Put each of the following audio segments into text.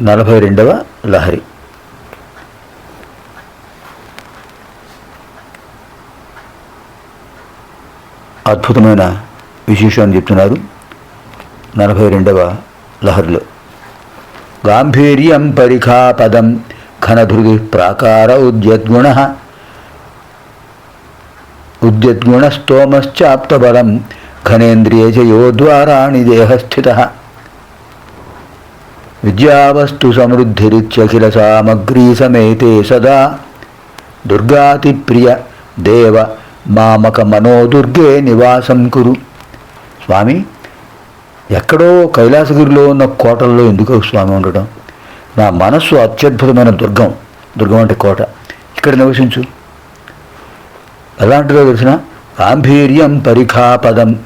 42వ లహరి. అద్భుతమైన విశేషాన్ని చెప్తున్నారు 42వ లహరిలో. గాంభీర్యం పరిఖాపదం ఘనధృతి ప్రాకార ఉద్యద్గుణస్తోమశ్చాప్తబలం ఘనేంద్రియజయో ద్వారాణి దేహస్థిత. విద్యావస్తు సమృద్ధిరిత్యఖిల సామగ్రీ సమేతే సదా దుర్గాతిప్రియ దేవ మామక మనోదుర్గే నివాసం కురు. స్వామి, ఎక్కడో కైలాసగిరిలో ఉన్న కోటల్లో ఎందుకు స్వామి ఉండడం? నా మనస్సు అత్యద్భుతమైన దుర్గం. దుర్గం అంటే కోట. ఇక్కడ నివసించు. ఎలాంటిదో తెలిసిన గాంభీర్యం పరిఖాపదం.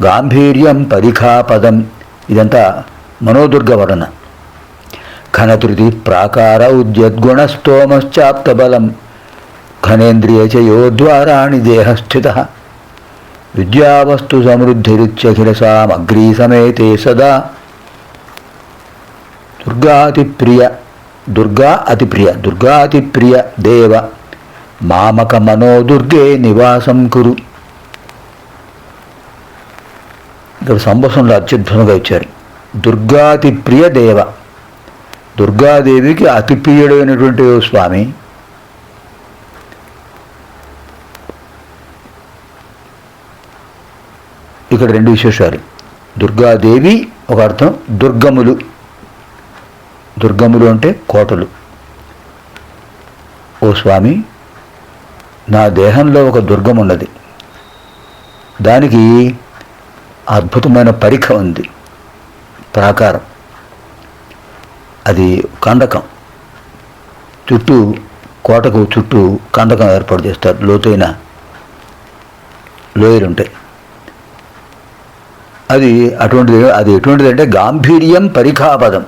గాంభీర్యం పరిఖాపదం ఇదంతా మనోదుర్గ వర్ణన. ఘనధృతి ప్రాకార ఉద్యద్గుణస్తోమశ్చాప్తబలం ఘనేంద్రియచయో ద్వారాణి దేహస్థిత. విద్యావస్తు సమృద్ధిరిత్యఖిల సామగ్రీ సమేతే సదా దుర్గాతిప్రియ దేవ మామక మనోదుర్గే నివాసం కురు. ఇక్కడ సంభాషణలో అత్యద్భుతంగా ఇచ్చారు. దుర్గాతిప్రియ దేవ, దుర్గాదేవికి అతి ప్రియుడైనటువంటి స్వామి. ఇక్కడ రెండు విశేషాలు. దుర్గాదేవి ఒక అర్థం, దుర్గములు. దుర్గములు అంటే కోటలు. ఓ స్వామి, నా దేహంలో ఒక దుర్గం ఉన్నది. దానికి అద్భుతమైన పరిఖ ఉంది, ప్రాకారం. అది కందకం. చుట్టూ కోటకు చుట్టూ కందకం ఏర్పాటు చేస్తారు. లోతైన లోయలుంటాయి. అది ఎటువంటిదంటే గాంభీర్యం పరిఖాపదం.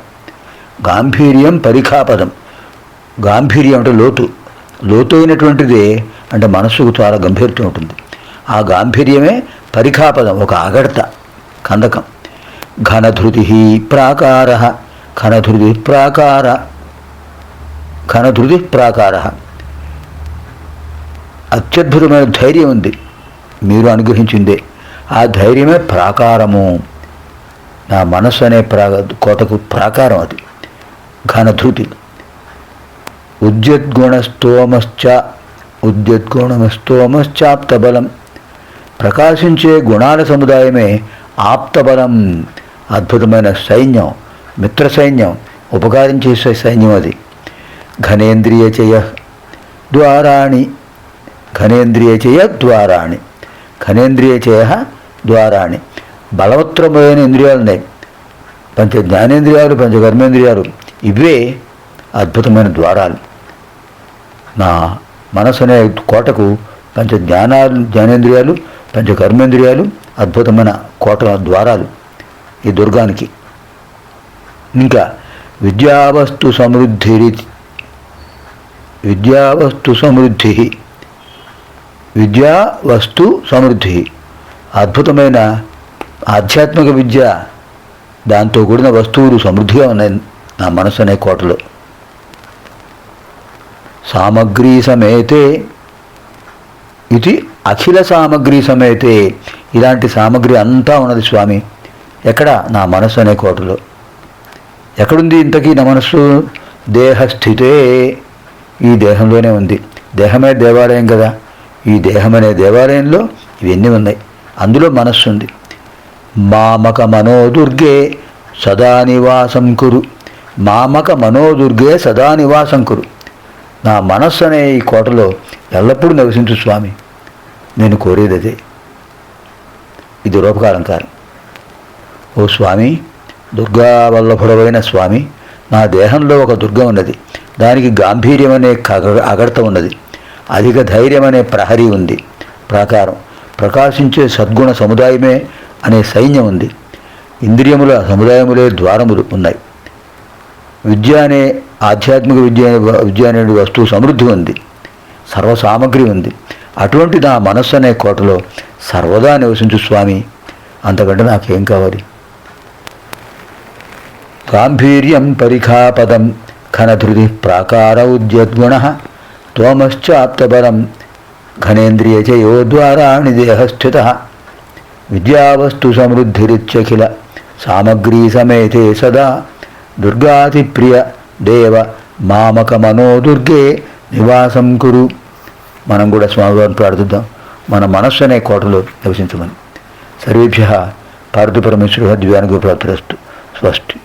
గాంభీర్యం పరిఖాపదం. గాంభీర్యం అంటే లోతైనటువంటిదే. అంటే మనస్సుకు చాలా గంభీర్యం ఉంటుంది. ఆ గాంభీర్యమే పరిఖాపదం, ఒక అగడత, కందకం. ఘనధృతి ప్రాకార. ఘనధృతి ప్రాకార. అత్యద్భుతమైన ధైర్యం ఉంది, మీరు అనుగ్రహించిందే. ఆ ధైర్యమే ప్రాకారము. నా మనస్సు అనే కోటకు ప్రాకారం అది. ఘనధృతి. ఉద్యద్గుణస్తోమశ్చాప్తబలం. ప్రకాశించే గుణాల సముదాయమే ఆప్తబలం. అద్భుతమైన సైన్యం, మిత్ర సైన్యం, ఉపకారం చేసే సైన్యం అది. ఘనేంద్రియచయ ద్వారాణి. ఘనేంద్రియచయ ద్వారాణి. బలవత్తరమైన ఇంద్రియాలు ఉన్నాయి. పంచ జ్ఞానేంద్రియాలు, పంచ కర్మేంద్రియాలు, ఇవే అద్భుతమైన ద్వారాలు. నా మనసు అనే కోటకు పంచ జ్ఞానేంద్రియాలు, పంచ కర్మేంద్రియాలు అద్భుతమైన కోట ద్వారాలు ఈ దుర్గానికి. ఇంకా విద్యావస్తు సమృద్ధి. అద్భుతమైన ఆధ్యాత్మిక విద్య, దాంతో కూడిన వస్తువులు సమృద్ధిగా ఉన్నాయి నా మనసు అనే కోటలో. సామగ్రీ సమేతే. ఇది అఖిల సామగ్రీ సమేతే. ఇలాంటి సామగ్రి అంతా ఉన్నది స్వామి. ఎక్కడ? నా మనస్సు అనే కోటలో. ఎక్కడుంది ఇంతకీ నా మనస్సు? దేహస్థితే. ఈ దేహంలోనే ఉంది. దేహమే దేవాలయం కదా. ఈ దేహమనే దేవాలయంలో ఇవన్నీ ఉన్నాయి. అందులో మనస్సు ఉంది. మామక మనోదుర్గే సదా నివాసం కురు. మామక మనోదుర్గే సదా నివాసం కురు. నా మనస్సు అనే ఈ కోటలో ఎల్లప్పుడూ నివసించు స్వామి. నేను కోరేది అదే. ఇది రూపకాలంకారం. ఓ స్వామి, దుర్గా వల్లభుడవైన స్వామి, నా దేహంలో ఒక దుర్గం ఉన్నది. దానికి గాంభీర్యం అనే అగడత ఉన్నది. అధిక ధైర్యం అనే ప్రహరీ ఉంది, ప్రాకారం. ప్రకాశించే సద్గుణ సముదాయమే అనే సైన్యం ఉంది. ఇంద్రియముల సముదాయములే ద్వారములు ఉన్నాయి. విద్య అనే ఆధ్యాత్మిక విద్య అనే వస్తువు సమృద్ధి ఉంది. సర్వసామగ్రి ఉంది. అటువంటి నా మనస్సు అనే కోటలో సర్వదా నివసించు స్వామి. అంతకంటే నాకేం కావాలి? గాంభీర్యం పరిఖాపదం ఘనధృతి ప్రాకార ఉద్యద్గుణ త్వమశ్చాప్తబలం ఘనేంద్రియచయో ద్వారాణి దేహస్థిత విద్యావస్తు సమృద్ధిరిత్యఖిల సామగ్రీ సమేతే సదా దుర్గాతిప్రియ దేవ మామక మనోదుర్గే నివాసం కురు. మనం కూడా స్వామివారిని ప్రార్థిద్దాం, మన మనస్సు అనే కోటలో నివసించమని. సర్వేభ్యః పార్థివ పరమేశ్వరः దివ్యానుగ్రహ ప్రాప్తిరస్తు. స్వస్తి.